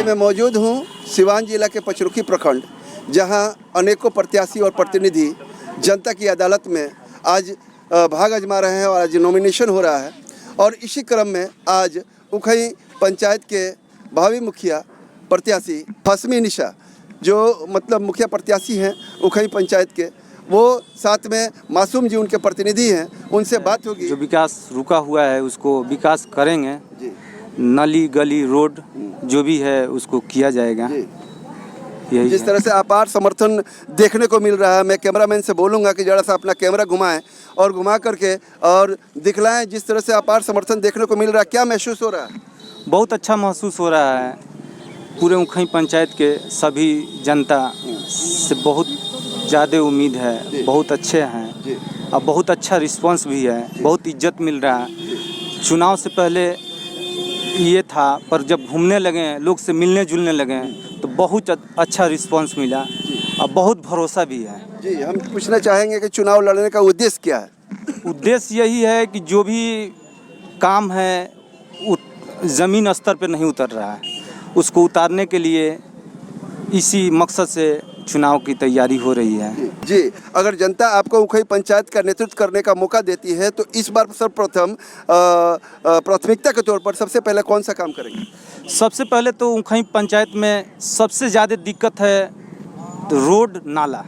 मैं मौजूद हूँ सिवान जिला के पचरुखी प्रखंड, जहाँ अनेकों प्रत्याशी और प्रतिनिधि जनता की अदालत में आज भाग आजमा रहे हैं और आज नॉमिनेशन हो रहा है। और इसी क्रम में आज उखई पंचायत के भावी मुखिया प्रत्याशी फसमी निशा, जो मतलब मुखिया प्रत्याशी हैं उखई पंचायत के, वो साथ में मासूम जी उनके प्रतिनिधि हैं, उनसे बात होगी। जो विकास रुका हुआ है उसको विकास करेंगे जी। नाली गली रोड जो भी है उसको किया जाएगा। यही जिस तरह से अपार समर्थन देखने को मिल रहा है, मैं कैमरामैन से बोलूँगा कि जरा सा अपना कैमरा घुमाएं और घुमा करके और दिखलाएं जिस तरह से अपार समर्थन देखने को मिल रहा है। क्या महसूस हो रहा है? बहुत अच्छा महसूस हो रहा है। पूरे उखई पंचायत के सभी जनता से बहुत ज़्यादा उम्मीद है, बहुत अच्छे हैं और बहुत अच्छा रिस्पांस भी है, बहुत इज्जत मिल रहा है। चुनाव से पहले ये था, पर जब घूमने लगे लोग से मिलने जुलने लगे तो बहुत अच्छा रिस्पांस मिला और बहुत भरोसा भी है। जी, हम पूछना चाहेंगे कि चुनाव लड़ने का उद्देश्य क्या है? उद्देश्य यही है कि जो भी काम है ज़मीन स्तर पर नहीं उतर रहा है, उसको उतारने के लिए इसी मकसद से चुनाव की तैयारी हो रही है। जी, अगर जनता आपको उखई पंचायत का नेतृत्व करने का मौका देती है तो इस बार सर्वप्रथम प्राथमिकता के तौर पर सबसे पहले कौन सा काम करेंगे? सबसे पहले तो उखई पंचायत में सबसे ज़्यादा दिक्कत है रोड नाला।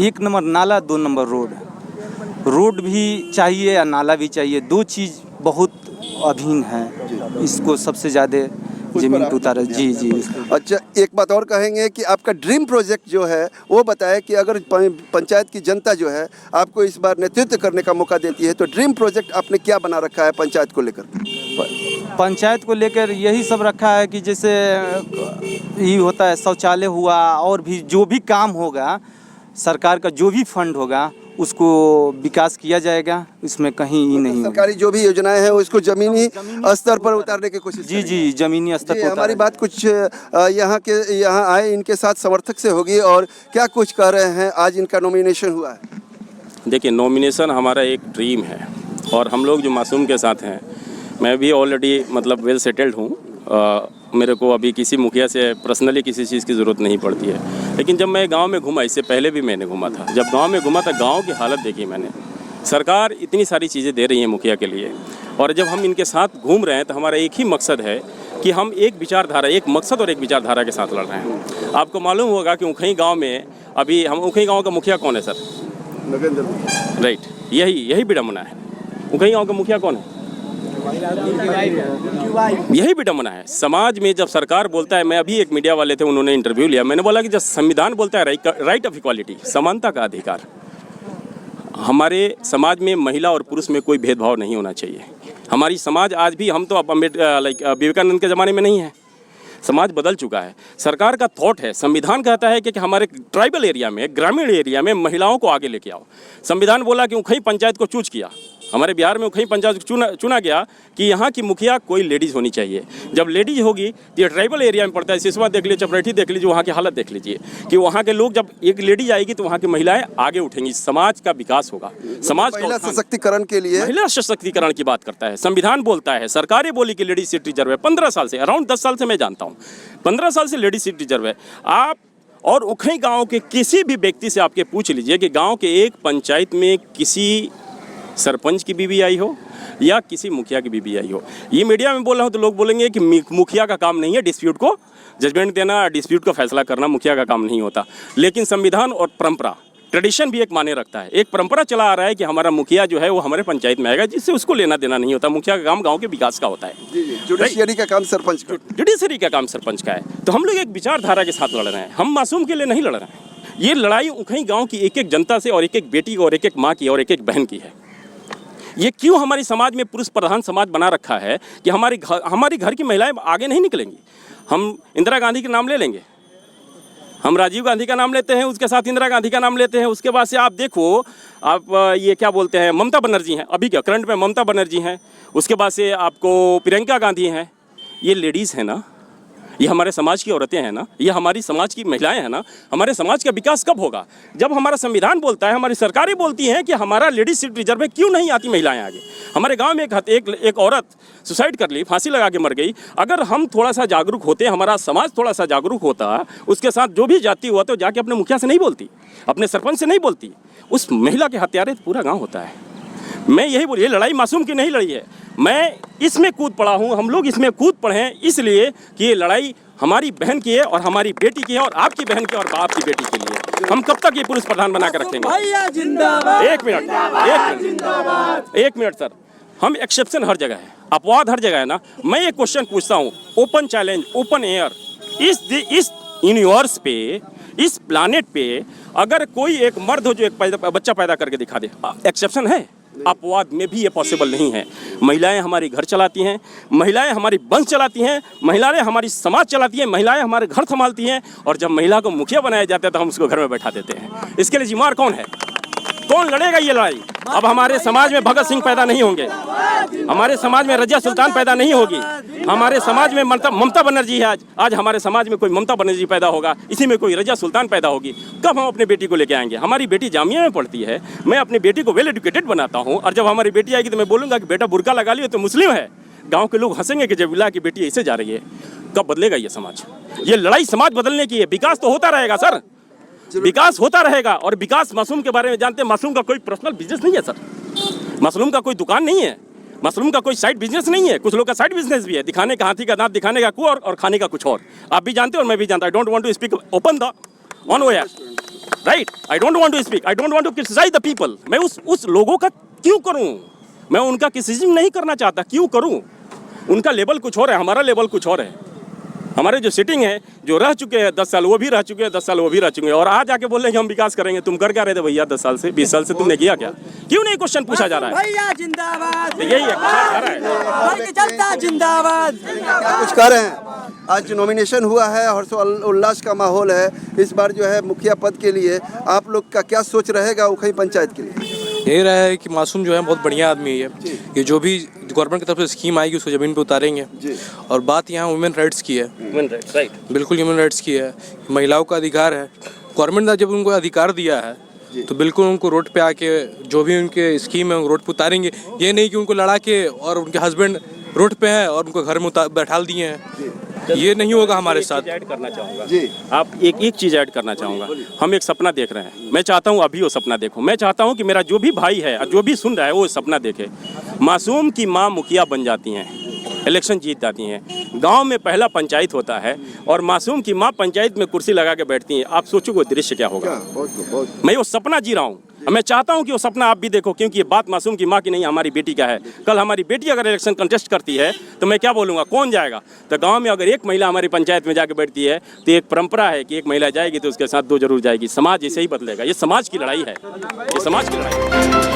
1 नंबर नाला, 2 नंबर रोड भी चाहिए या नाला भी चाहिए, 2 चीज़ बहुत अभिन्न है। इसको सबसे ज़्यादा जमीन पे उतारा। जी। अच्छा, एक बात और कहेंगे कि आपका ड्रीम प्रोजेक्ट जो है वो बताएं कि अगर पंचायत की जनता जो है आपको इस बार नेतृत्व करने का मौका देती है तो ड्रीम प्रोजेक्ट आपने क्या बना रखा है पंचायत को लेकर? पंचायत को लेकर यही सब रखा है कि जैसे ये होता है शौचालय हुआ और भी जो भी काम होगा, सरकार का जो भी फंड होगा उसको विकास किया जाएगा। इसमें कहीं ही नहीं सरकारी जो भी योजनाएं हैं उसको जमीनी स्तर पर उतारने की कोशिश। जी, जमीनी स्तर पर। हमारी बात कुछ यहाँ आए इनके साथ समर्थक से होगी और क्या कुछ कह रहे हैं। आज इनका नॉमिनेशन हुआ है। देखिए, नॉमिनेशन हमारा एक ड्रीम है और हम लोग जो मासूम के साथ हैं, मैं भी ऑलरेडी मतलब वेल सेटल्ड हूँ। मेरे को अभी किसी मुखिया से पर्सनली किसी चीज़ की ज़रूरत नहीं पड़ती है। लेकिन जब मैं गांव में घूमा, इससे पहले भी मैंने घूमा था, जब गांव में घूमा था गांव की हालत देखी मैंने। सरकार इतनी सारी चीज़ें दे रही है मुखिया के लिए, और जब हम इनके साथ घूम रहे हैं तो हमारा एक ही मकसद है कि हम एक विचारधारा, एक मकसद और एक विचारधारा के साथ लड़ रहे हैं। आपको मालूम होगा कि उखई गाँव में अभी हम उखई गाँव का मुखिया कौन है सर? नरेंद्र। राइट, यही विडम्बना है। उखई गाँव का मुखिया कौन है? यही विडम्बना है। समाज में जब सरकार बोलता है, मैं अभी एक मीडिया वाले थे, उन्होंने इंटरव्यू लिया, मैंने बोला कि जब संविधान बोलता है राइट ऑफ इक्वालिटी, समानता का अधिकार, हमारे समाज में महिला और पुरुष में कोई भेदभाव नहीं होना चाहिए। हमारी समाज आज भी, हम तो अब विवेकानंद के ज़माने में नहीं है, समाज बदल चुका है। सरकार का थॉट है, संविधान कहता है कि हमारे ट्राइबल एरिया में, ग्रामीण एरिया में महिलाओं को आगे लेके आओ। संविधान बोला कि उखई पंचायत को चूज किया, हमारे बिहार में उखई पंचायत चुना गया कि यहाँ की मुखिया कोई लेडीज़ होनी चाहिए। जब लेडीज़ होगी तो ये ट्राइबल एरिया में पड़ता है, सिसवा देख लीजिए, चपराठी देख लीजिए, वहाँ की हालत देख लीजिए कि वहाँ के लोग, जब एक लेडीज आएगी तो वहाँ की महिलाएं आगे उठेंगी, समाज का विकास होगा। समाज महिला सशक्तिकरण के लिए, महिला सशक्तिकरण की बात करता है, संविधान बोलता है, सरकारें बोली कि लेडीज सीट रिजर्व है। 15 साल से, अराउंड 10 साल से मैं जानता हूँ, 15 साल से लेडीज सीट रिजर्व है। आप और उखई गाँव के किसी भी व्यक्ति से आपके पूछ लीजिए कि गाँव के एक पंचायत में किसी सरपंच की बीवी आई हो या किसी मुखिया की बीवी आई हो। ये मीडिया में बोल रहा हूँ तो लोग बोलेंगे कि मुखिया का काम नहीं है डिस्प्यूट को जजमेंट देना, डिस्प्यूट का फैसला करना मुखिया का काम नहीं होता। लेकिन संविधान और परंपरा, ट्रेडिशन भी एक माने रखता है। एक परंपरा चला आ रहा है कि हमारा मुखिया जो है वो हमारे पंचायत में आएगा, जिससे उसको लेना देना नहीं होता। मुखिया का काम गाँव के विकास का होता है। जुडिशरी का काम सरपंच का, जुडिशरी का काम सरपंच का है। तो हम लोग एक विचारधारा के साथ लड़ रहे हैं, हम मासूम के लिए नहीं लड़ रहे हैं। ये लड़ाई उखई गाँव की एक एक जनता से और एक एक बेटी और एक एक माँ की और एक एक बहन की है। ये क्यों हमारी समाज में पुरुष प्रधान समाज बना रखा है कि हमारी घर की महिलाएं आगे नहीं निकलेंगी। हम इंदिरा गांधी का नाम ले लेंगे, हम राजीव गांधी का नाम लेते हैं, उसके साथ इंदिरा गांधी का नाम लेते हैं, उसके बाद से आप देखो, आप ये क्या बोलते हैं, ममता बनर्जी हैं, अभी क्या करंट में ममता बनर्जी हैं, उसके बाद से आपको प्रियंका गांधी हैं। ये लेडीज़ हैं ना, ये हमारे समाज की औरतें हैं ना, ये हमारी समाज की महिलाएं हैं ना। हमारे समाज का विकास कब होगा? जब हमारा संविधान बोलता है, हमारी सरकारें बोलती हैं कि हमारा लेडीज सीट रिजर्व है, क्यों नहीं आती महिलाएं आगे? हमारे गांव में एक औरत सुसाइड कर ली, फांसी लगा के मर गई। अगर हम थोड़ा सा जागरूक होते, हमारा समाज थोड़ा सा जागरूक होता, उसके साथ जो भी जाति हुआ तो जाके अपने मुखिया से नहीं बोलती, अपने सरपंच से नहीं बोलती, उस महिला के हत्यारे पूरा गाँव होता है। मैं यही बोलिए, लड़ाई मासूम की नहीं लड़ी है, मैं इसमें कूद पड़ा हूँ, हम लोग इसमें कूद पड़े हैं इसलिए कि ये लड़ाई हमारी बहन की है और हमारी बेटी की है और आपकी बहन की और बाप की बेटी के लिए। हम कब तक ये पुरुष प्रधान बना के रखेंगे? एक मिनट सर, हम एक्सेप्शन हर जगह है, अपवाद हर जगह है ना। मैं एक क्वेश्चन पूछता हूँ, ओपन चैलेंज, ओपन एयर, इस यूनिवर्स पे, इस प्लानेट पे अगर कोई एक मर्द हो जो एक बच्चा पैदा करके दिखा दे, एक्सेप्शन है? अपवाद में भी ये पॉसिबल नहीं है। महिलाएं हमारी घर चलाती हैं, महिलाएं हमारी वंश चलाती हैं, महिलाएं हमारी समाज चलाती हैं, महिलाएं हमारे घर संभालती हैं। और जब महिला को मुखिया बनाया जाता है तो हम उसको घर में बैठा देते हैं। इसके लिए जिम्मेदार कौन है? कौन लड़ेगा ये लड़ाई? अब हमारे समाज में भगत सिंह पैदा नहीं होंगे, हमारे समाज में रजिया सुल्तान पैदा नहीं होगी, हमारे समाज में ममता बनर्जी है। आज हमारे समाज में कोई ममता बनर्जी पैदा होगा, इसी में कोई रजिया सुल्तान पैदा होगी। कब हम अपनी बेटी को लेके आएंगे? हमारी बेटी जामिया में पढ़ती है, मैं अपनी बेटी को वेल एजुकेटेड बनाता हूँ, और जब हमारी बेटी आएगी तो मैं बोलूँगा कि बेटा बुर्का लगा लियो तो मुस्लिम है। गाँव के लोग हंसेंगे कि जबीला की बेटी ऐसे जा रही है। कब बदलेगा ये समाज? ये लड़ाई समाज बदलने की है। विकास तो होता रहेगा सर, विकास होता रहेगा। और विकास मासूम के बारे में जानते हैं, मासूम का कोई पर्सनल बिजनेस नहीं है सर, मासूम का कोई दुकान नहीं है, मासूम का कोई साइड बिजनेस नहीं है। कुछ लोग का साइड बिजनेस भी है, दिखाने का हाथी का दांत, दिखाने का कुआं और खाने का कुछ और। आप भी जानते हो और मैं भी जानता हूं। I don't want to speak open the on air, right? I don't want to speak, I don't want to criticise the people. मैं उस लोगों का क्यों करूं? मैं उनका क्रिटिसिज्म नहीं करना चाहता, क्यों करूं? उनका लेवल कुछ और है, हमारा लेवल कुछ और है। हमारे जो सिटिंग है, जो रह चुके हैं 10 साल वो भी रह चुके हैं, 10 साल वो भी रह चुके हैं, और आज आके बोल रहे हैं कि हम विकास करेंगे। तुम कर क्या रहे थे भैया 10 साल से, 20 साल से? तुमने किया क्या? क्यों नहीं क्वेश्चन पूछा जा रहा है? भैया जिंदाबाद, यही है, पूछा जा रहा है। जनता जिंदाबाद। क्या कुछ कह रहे हैं? आज नॉमिनेशन हुआ है, हर्ष उल्लास का माहौल है। इस बार जो है मुखिया पद के लिए आप लोग का क्या सोच रहेगा उखई पंचायत के लिए? यही रहा है कि मासूम जो है बहुत बढ़िया आदमी है, ये जो भी गवर्नमेंट की तरफ से स्कीम आएगी उसको ज़मीन पे उतारेंगे। और बात यहाँ वुमेन राइट्स की है, ह्यूमन राइट्स, राइट, बिल्कुल ह्यूमन राइट्स की है। महिलाओं का अधिकार है, गवर्नमेंट ने जब उनको अधिकार दिया है तो बिल्कुल उनको रोड पे आके जो भी उनके स्कीम है रोड पे उतारेंगे। ये नहीं कि उनको लड़ा के और उनके हस्बैंड रोड पे हैं और उनको घर में बैठा दिए हैं, ये नहीं होगा हमारे साथ। ऐड करना चाहूँगा जी, आप एक चीज़ ऐड करना चाहूँगा। हम एक सपना देख रहे हैं, मैं चाहता हूँ अभी वो सपना देखो। मैं चाहता हूँ कि मेरा जो भी भाई है, जो भी सुन रहा है, वो सपना देखे। मासूम की माँ मुखिया बन जाती हैं, इलेक्शन जीत जाती हैं, गांव में पहला पंचायत होता है और मासूम की माँ पंचायत में कुर्सी लगा के बैठती हैं। आप सोचो वो दृश्य क्या होगा। मैं वो सपना जी रहा हूँ, मैं चाहता हूँ कि वो सपना आप भी देखो, क्योंकि ये बात मासूम की माँ की नहीं, हमारी बेटी का है। कल हमारी बेटी अगर इलेक्शन कंटेस्ट करती है तो मैं क्या बोलूँगा, कौन जाएगा? तो गांव में अगर एक महिला हमारी पंचायत में जाके बैठती है तो एक परंपरा है कि एक महिला जाएगी तो उसके साथ 2 जरूर जाएगी। समाज ऐसे ही बदलेगा। ये समाज की लड़ाई है, ये समाज की लड़ाई है।